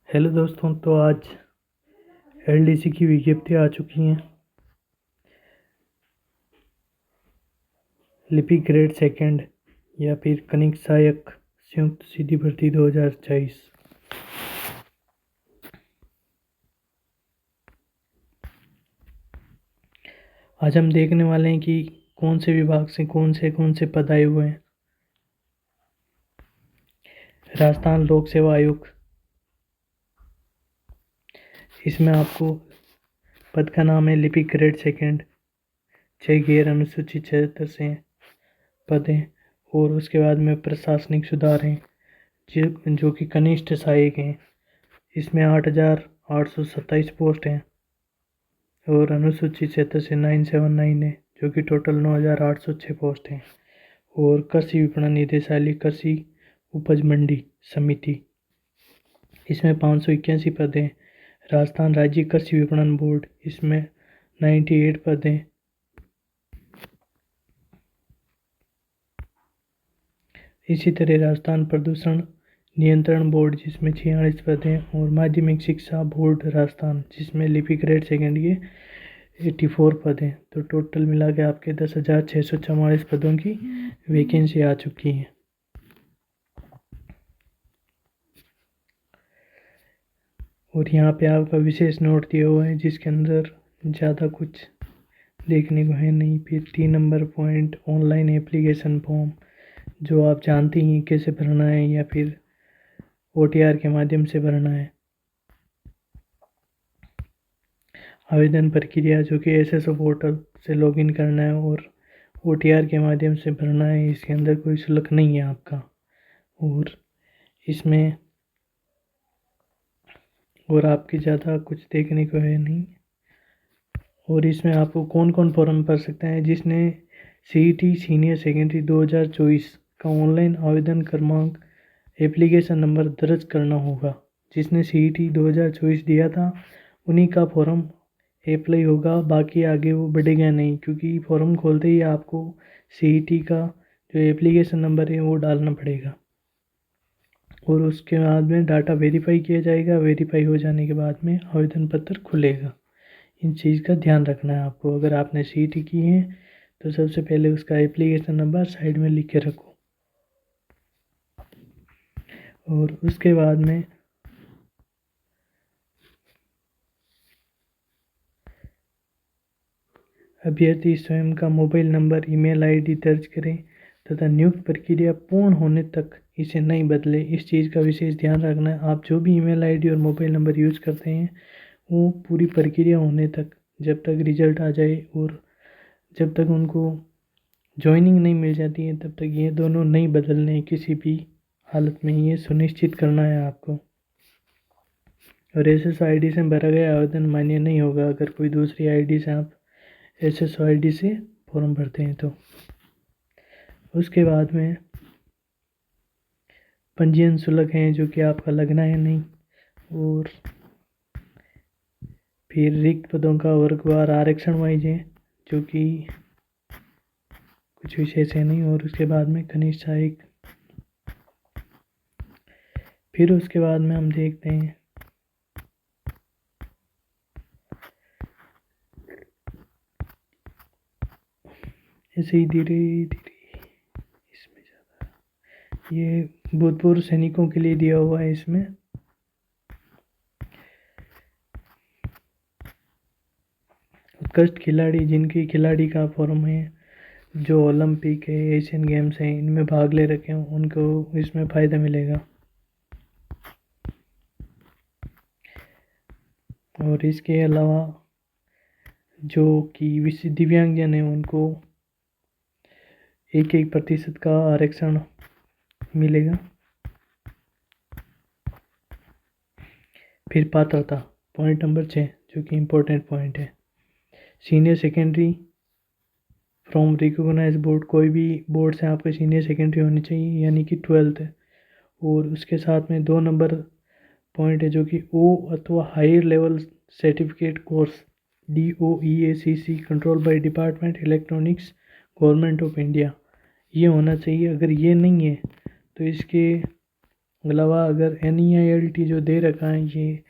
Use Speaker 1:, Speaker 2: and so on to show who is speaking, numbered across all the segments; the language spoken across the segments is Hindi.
Speaker 1: हेलो दोस्तों, तो आज एलडीसी की विज्ञप्ति आ चुकी हैं। लिपिक ग्रेड सेकंड या फिर कनिक सहायक संयुक्त सीधी भर्ती 2024। आज हम देखने वाले हैं कि कौन से विभाग से कौन से पद आए हुए हैं। राजस्थान लोक सेवा आयोग, इसमें आपको पद का नाम है लिपिक ग्रेड सेकंड। 6 गैर अनुसूचित क्षेत्र से पद हैं और उसके बाद में प्रशासनिक सुधार हैं जो कि कनिष्ठ सहायक हैं। इसमें 8,827 पोस्ट हैं और अनुसूचित क्षेत्र से 979 है जो कि टोटल 9,806 पोस्ट हैं। और कृषि विपणन निदेशालय कृषि उपज मंडी समिति, इसमें 581 पद हैं। राजस्थान राज्य कृषि विपणन बोर्ड, इसमें 98 पद हैं। इसी तरह राजस्थान प्रदूषण नियंत्रण बोर्ड, जिसमें 46 पद हैं। और माध्यमिक शिक्षा बोर्ड राजस्थान, जिसमें लिपिक ग्रेड सेकेंड के 84 पद हैं। तो टोटल मिला के आपके 10,644 पदों की वैकेंसी आ चुकी है। और यहाँ पे आपका विशेष नोट दिया हुआ है जिसके अंदर ज़्यादा कुछ देखने को है नहीं। फिर 3 number point, online application form, जो आप जानते ही कैसे भरना है या फिर OTR के माध्यम से भरना है। आवेदन प्रक्रिया, जो कि SSO पोर्टल से लॉगिन करना है और OTR के माध्यम से भरना है। इसके अंदर कोई शुल्क नहीं है आपका। और इसमें और आपकी ज़्यादा कुछ देखने को है नहीं। और इसमें आपको कौन कौन फॉर्म भर सकते हैं? जिसने CET सीनियर सेकेंडरी 2024 का ऑनलाइन आवेदन क्रमांक एप्लीकेशन नंबर दर्ज करना होगा। जिसने CET 2024 दिया था उन्हीं का फॉर्म अप्लाई होगा, बाकी आगे वो बढ़ेगा नहीं, क्योंकि फॉर्म खोलते ही आपको CET का जो एप्लीकेशन नंबर है वो डालना पड़ेगा। और उसके बाद में डाटा वेरीफाई किया जाएगा। वेरीफाई हो जाने के बाद में आवेदन पत्र खुलेगा। इन चीज़ का ध्यान रखना है आपको। अगर आपने CET की है तो सबसे पहले उसका एप्लीकेशन नंबर साइड में लिख के रखो। और उसके बाद में अभ्यर्थी स्वयं का मोबाइल नंबर, ईमेल ID दर्ज करें तथा नियुक्त प्रक्रिया पूर्ण होने तक इसे नहीं बदले। इस चीज़ का विशेष ध्यान रखना है। आप जो भी ईमेल ID और मोबाइल नंबर यूज़ करते हैं वो पूरी प्रक्रिया होने तक, जब तक रिजल्ट आ जाए और जब तक उनको ज्वाइनिंग नहीं मिल जाती है, तब तक ये दोनों नहीं बदलने किसी भी हालत में। ये सुनिश्चित करना है आपको। और SSO ID से भरा गया आवेदन मान्य नहीं होगा अगर कोई दूसरी ID से आप SSO ID से फॉर्म भरते हैं तो। उसके बाद में पंजीयन शुल्क हैं जो कि आपका लगना है नहीं। और फिर रिक्त पदों का वर्गवार आरक्षण वाइज है जो कि कुछ विशेष है नहीं। और उसके बाद में कनिष्ठ सहायक। फिर उसके बाद में हम देखते हैं ऐसे ही धीरे धीरे इसमें ज़्यादा ये भूतपूर्व सैनिकों के लिए दिया हुआ है। इसमें उत्कृष्ट खिलाड़ी, जिनकी खिलाड़ी का फॉर्म है, जो ओलंपिक है, एशियन गेम्स हैं, इनमें भाग ले रखे हैं, उनको इसमें फ़ायदा मिलेगा। और इसके अलावा जो कि दिव्यांगजन हैं उनको 1% का आरक्षण मिलेगा। फिर पात्रता, पॉइंट नंबर 6, जो कि इम्पोर्टेंट पॉइंट है। Senior secondary from recognise board, कोई भी बोर्ड से आपका सीनियर सेकेंडरी होनी चाहिए, यानी कि 12th है। और उसके साथ में 2 नंबर पॉइंट है जो कि O अथवा higher level certificate course DOEACC control by department electronics government of India, ये होना चाहिए। अगर ये नहीं है तो इसके अलावा अगर NEILT जो दे रखा है ये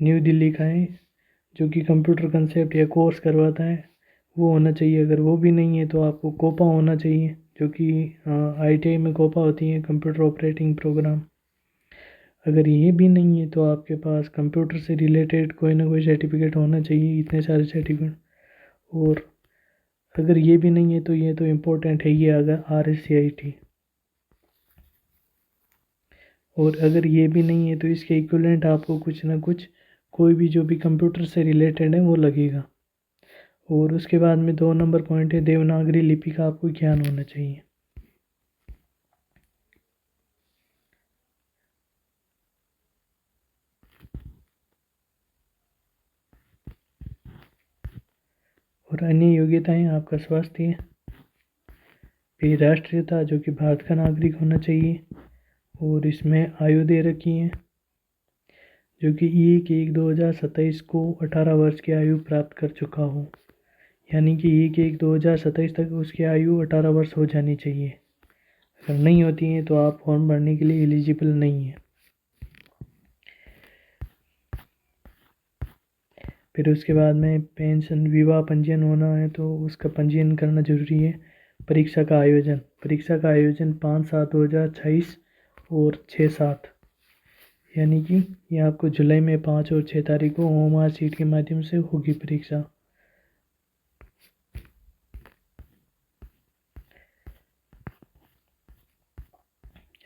Speaker 1: न्यू दिल्ली का है, जो कि कंप्यूटर कंसेप्ट या कोर्स करवाता है, वो होना चाहिए। अगर वो भी नहीं है तो आपको कोपा होना चाहिए, जो कि ITI में कोपा होती है, कंप्यूटर ऑपरेटिंग प्रोग्राम। अगर ये भी नहीं है तो आपके पास कंप्यूटर से रिलेटेड कोई ना कोई सर्टिफिकेट होना चाहिए, इतने सारे सर्टिफिकेट। और अगर ये भी नहीं है तो ये तो इम्पोर्टेंट है ये, अगर RSCIT। और अगर ये भी नहीं है तो इसके इक्विवेलेंट आपको कुछ ना कुछ, कोई भी जो भी कंप्यूटर से रिलेटेड है वो लगेगा। और उसके बाद में 2 नंबर पॉइंट है, देवनागरी लिपि का आपको ज्ञान होना चाहिए। और अन्य योग्यताएं आपका स्वास्थ्य, फिर राष्ट्रीयता जो कि भारत का नागरिक होना चाहिए, और इसमें आयु दे रखी है जो कि 1/1/2027 को 18 वर्ष की आयु प्राप्त कर चुका हो, यानी कि 1/1/2027 तक उसकी आयु 18 वर्ष हो जानी चाहिए। अगर नहीं होती है तो आप फॉर्म भरने के लिए एलिजिबल नहीं है। फिर उसके बाद में पेंशन, विवाह पंजीयन होना है तो उसका पंजीयन करना जरूरी है। परीक्षा का आयोजन, 5/7/2028 और 6/7, यानी कि ये आपको जुलाई में 5 और 6 तारीख को OMR सीट के माध्यम से होगी परीक्षा।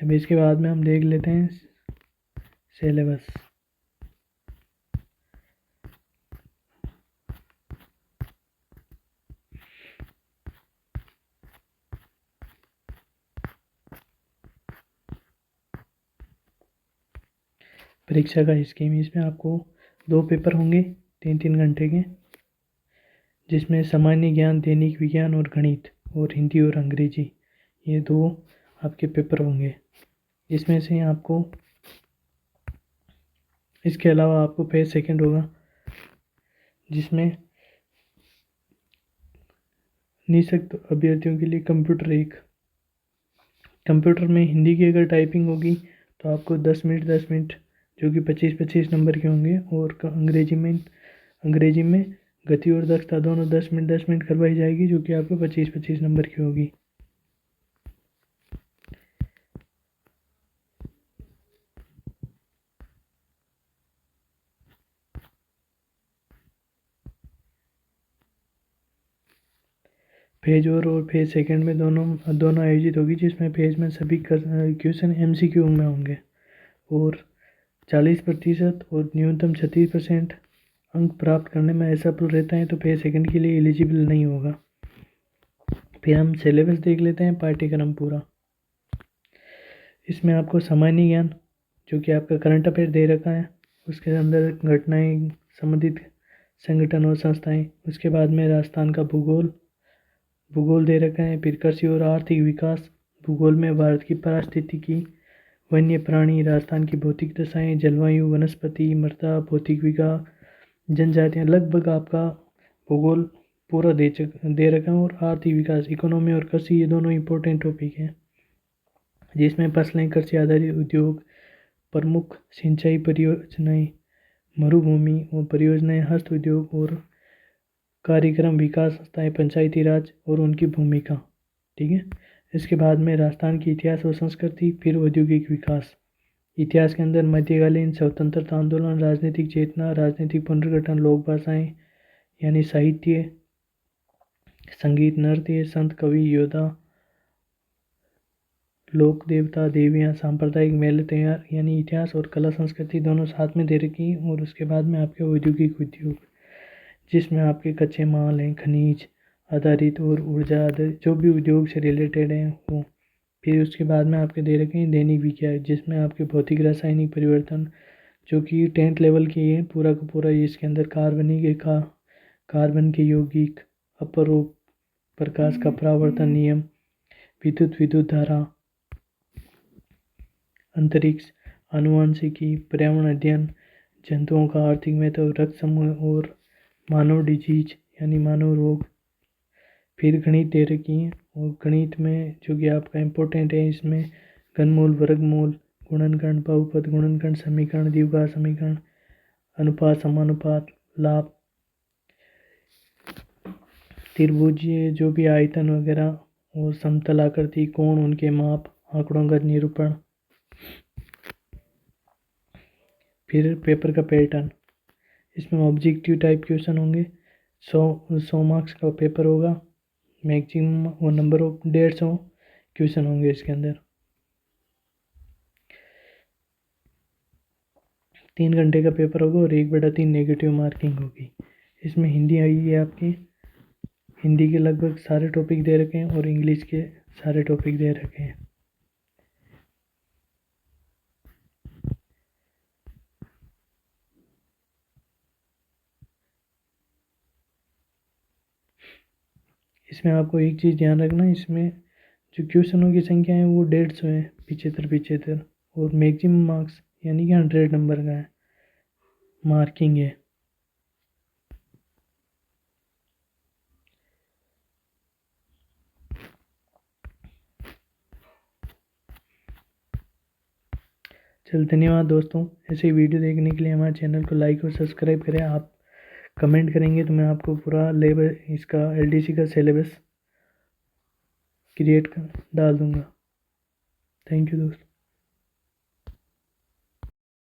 Speaker 1: अब इसके बाद में हम देख लेते हैं सिलेबस। परीक्षा का स्कीम, इसमें आपको 2 पेपर होंगे 3-3 घंटे के, जिसमें सामान्य ज्ञान, दैनिक विज्ञान और गणित, और हिंदी और अंग्रेजी, ये 2 आपके पेपर होंगे। इसमें से आपको, इसके अलावा आपको पेज सेकंड होगा, जिसमें निःशक्त अभ्यर्थियों के लिए कंप्यूटर 1, कंप्यूटर में हिंदी की अगर टाइपिंग होगी तो आपको 10 मिनट जो कि 25-25 नंबर के होंगे, और अंग्रेजी में गति और दक्षता दोनों 10 मिनट करवाई जाएगी, जो कि आपको 25-25 नंबर की होगी। फेज और फेज सेकंड में दोनों आयोजित होगी, जिसमें फेज में सभी क्वेश्चन MCQ में होंगे, और 40% और न्यूनतम 36% अंक प्राप्त करने में असफल रहता है तो फेज सेकंड के लिए एलिजिबल नहीं होगा। फिर हम सिलेबस देख लेते हैं, पाठ्यक्रम पूरा। इसमें आपको सामान्य ज्ञान जो कि आपका करंट अफेयर दे रखा है, उसके अंदर घटनाएं, संबंधित संगठन और संस्थाएं। उसके बाद में राजस्थान का भूगोल दे रखा है। फिर कृषि और आर्थिक विकास, भूगोल में भारत की पारिस्थितिकी, वन्य प्राणी, राजस्थान की भौतिक दशाएं, जलवायु, वनस्पति, मृदा, भौतिक विकास, जनजातियाँ, लगभग आपका भूगोल पूरा दे रखा है। और आर्थिक विकास, इकोनॉमी और कृषि, ये दोनों इंपॉर्टेंट टॉपिक हैं, जिसमें फसलें, कृषि आधारित उद्योग, प्रमुख सिंचाई परियोजनाएं, मरुभूमि और परियोजनाएं, हस्त उद्योग और कार्यक्रम, विकास संस्थाएं, पंचायती राज और उनकी भूमिका। ठीक है। इसके बाद में राजस्थान की इतिहास और संस्कृति, फिर औद्योगिक विकास। इतिहास के अंदर मध्यकालीन स्वतंत्रता आंदोलन, राजनीतिक चेतना, राजनीतिक पुनर्गठन, लोक भाषाएं यानी साहित्य, संगीत, नृत्य, संत, कवि, योद्धा, लोक देवता, देवियाँ, सांप्रदायिक मेले, त्योहार, यानी इतिहास और कला संस्कृति दोनों साथ में दे रखी हैं। और उसके बाद में आपके औद्योगिक उद्योग, जिसमें आपके कच्चे माल हैं, खनिज आधारित और ऊर्जा आधारित जो भी उद्योग से रिलेटेड हैं वो। फिर उसके बाद में आपके दे रखे हैं दैनिक विज्ञान, जिसमें आपके भौतिक रासायनिक परिवर्तन जो कि 10th लेवल की है पूरा का पूरा। इसके अंदर कार्बन के यौगिक, अपरोप प्रकाश का परावर्तन नियम, विद्युत धारा, अंतरिक्ष, आनुवंशिकी, पर्यावरण अध्ययन, जंतुओं का आर्थिक महत्व, रक्त समूह और मानव डिजीज यानी मानव रोग। फिर गणित दे रखी है, और गणित में जो कि आपका इम्पोर्टेंट है, इसमें घनमूल, वर्गमूल, गुणनखंड, बहुपद, गुणनखंड, समीकरण, द्विघात समीकरण, अनुपात, समानुपात, लाभ, त्रिभुज, जो भी आयतन वगैरह, और समतल आकृति, कोण, उनके माप, आंकड़ों का निरूपण। फिर पेपर का पैटर्न, इसमें ऑब्जेक्टिव टाइप क्वेश्चन होंगे। 100 मार्क्स का पेपर होगा, मैक्सिमम और नंबर ऑफ 150 क्वेश्चन होंगे इसके अंदर। 3 घंटे का पेपर होगा और 1/3 नेगेटिव मार्किंग होगी। इसमें हिंदी आई है आपकी, हिंदी के लगभग सारे टॉपिक दे रखे हैं और इंग्लिश के सारे टॉपिक दे रखे हैं। इसमें आपको एक चीज़ ध्यान रखना, इसमें जो क्वेश्चनों की संख्या है वो 150 है, 75 और मैक्सिमम मार्क्स यानी कि 100 नंबर का है, मार्किंग है। चल धन्यवाद दोस्तों, ऐसे ही वीडियो देखने के लिए हमारे चैनल को लाइक और सब्सक्राइब करें। आप कमेंट करेंगे तो मैं आपको पूरा लेवल इसका एलडीसी का सिलेबस क्रिएट कर डाल दूँगा। थैंक यू दोस्तों।